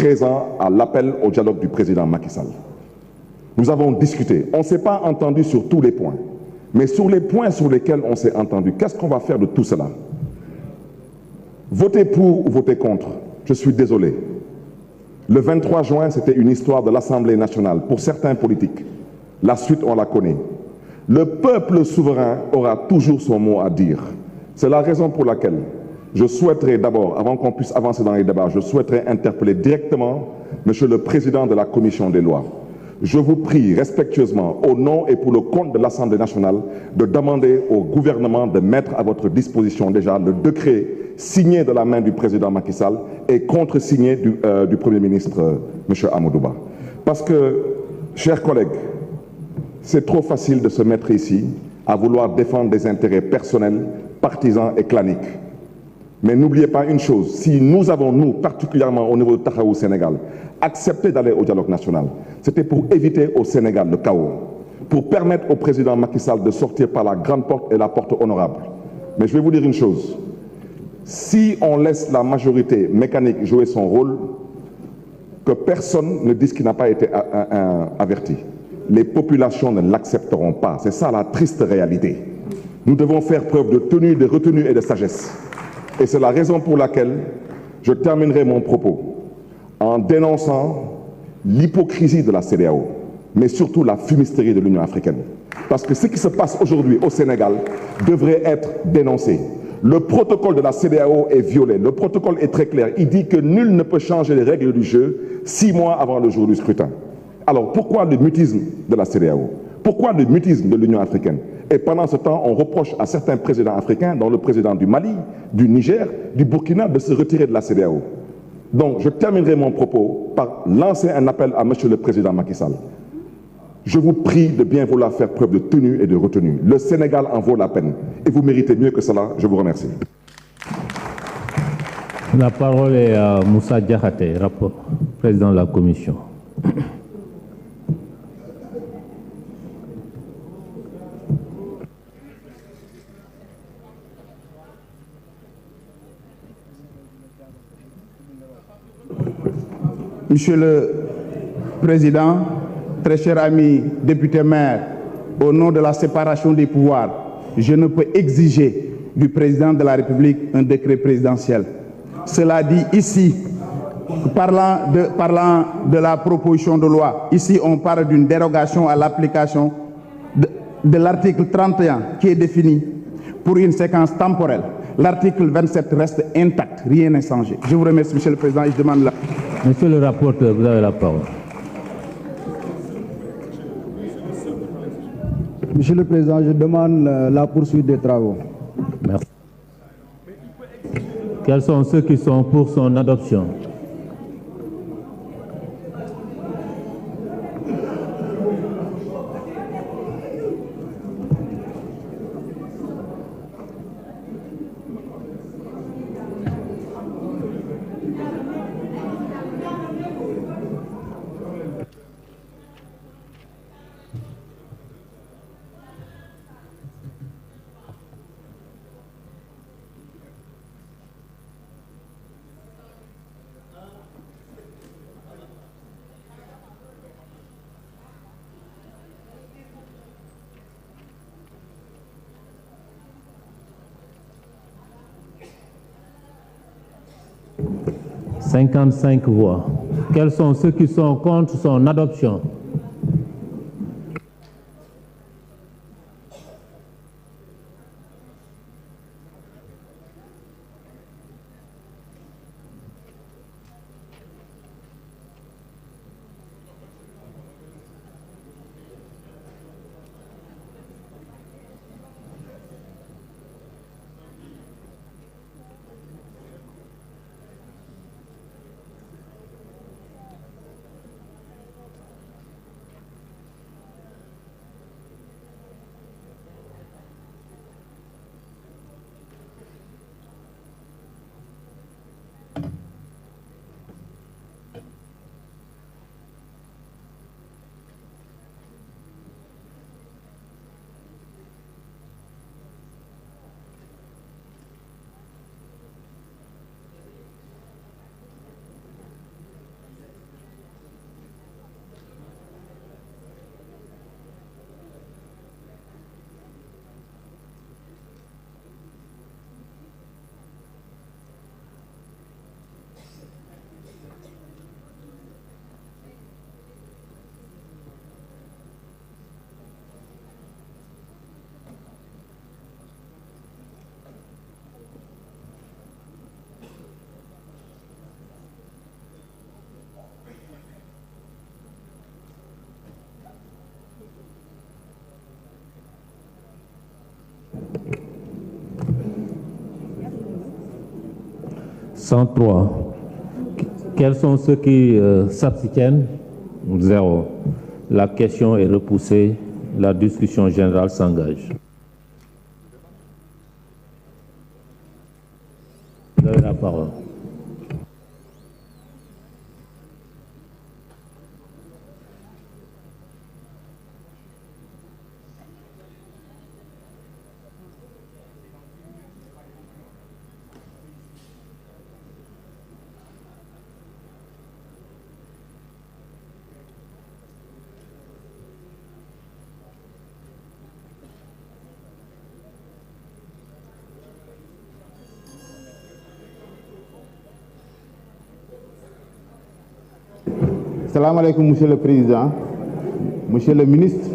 présent à l'appel au dialogue du président Macky Sall. Nous avons discuté. On ne s'est pas entendu sur tous les points. Mais sur les points sur lesquels on s'est entendu, qu'est-ce qu'on va faire de tout cela? Voter pour ou voter contre? Je suis désolé. Le 23 juin, c'était une histoire de l'Assemblée nationale pour certains politiques. La suite, on la connaît. Le peuple souverain aura toujours son mot à dire. C'est la raison pour laquelle je souhaiterais d'abord, avant qu'on puisse avancer dans les débats, je souhaiterais interpeller directement Monsieur le Président de la Commission des lois. Je vous prie respectueusement, au nom et pour le compte de l'Assemblée nationale, de demander au gouvernement de mettre à votre disposition déjà le décret signé de la main du président Macky Sall et contresigné du Premier ministre, M. Amadou Ba. Parce que, chers collègues, c'est trop facile de se mettre ici à vouloir défendre des intérêts personnels, partisans et claniques. Mais n'oubliez pas une chose, si nous avons, nous, particulièrement au niveau de Taxawu Sénégal, accepté d'aller au dialogue national, c'était pour éviter au Sénégal le chaos, pour permettre au président Macky Sall de sortir par la grande porte et la porte honorable. Mais je vais vous dire une chose, si on laisse la majorité mécanique jouer son rôle, que personne ne dise qu'il n'a pas été averti. Les populations ne l'accepteront pas. C'est ça la triste réalité. Nous devons faire preuve de tenue, de retenue et de sagesse. Et c'est la raison pour laquelle je terminerai mon propos en dénonçant l'hypocrisie de la CEDEAO, mais surtout la fumisterie de l'Union africaine. Parce que ce qui se passe aujourd'hui au Sénégal devrait être dénoncé. Le protocole de la CEDEAO est violé. Le protocole est très clair. Il dit que nul ne peut changer les règles du jeu 6 mois avant le jour du scrutin. Alors pourquoi le mutisme de la CEDEAO? Pourquoi le mutisme de l'Union africaine? Et pendant ce temps, on reproche à certains présidents africains, dont le président du Mali, du Niger, du Burkina, de se retirer de la CEDEAO. Donc je terminerai mon propos par lancer un appel à Monsieur le Président Macky Sall. Je vous prie de bien vouloir faire preuve de tenue et de retenue. Le Sénégal en vaut la peine. Et vous méritez mieux que cela. Je vous remercie. La parole est à Moussa Diakhaté, président de la Commission. Monsieur le Président, très cher ami député maire, au nom de la séparation des pouvoirs, je ne peux exiger du président de la République un décret présidentiel. Cela dit ici, parlant de la proposition de loi, ici on parle d'une dérogation à l'application de l'article 31 qui est défini pour une séquence temporelle. L'article 27 reste intact, rien n'est changé. Je vous remercie, Monsieur le Président, et je demande la... Monsieur le rapporteur, vous avez la parole. Monsieur le Président, je demande la poursuite des travaux. Merci. Quels sont ceux qui sont pour son adoption? « 55 voix. Quels sont ceux qui sont contre son adoption? 103. Quels sont ceux qui s'abstiennent? 0. La question est repoussée. La discussion générale s'engage. Vous avez la parole. Salam alaikum, Monsieur le Président, Monsieur le Ministre,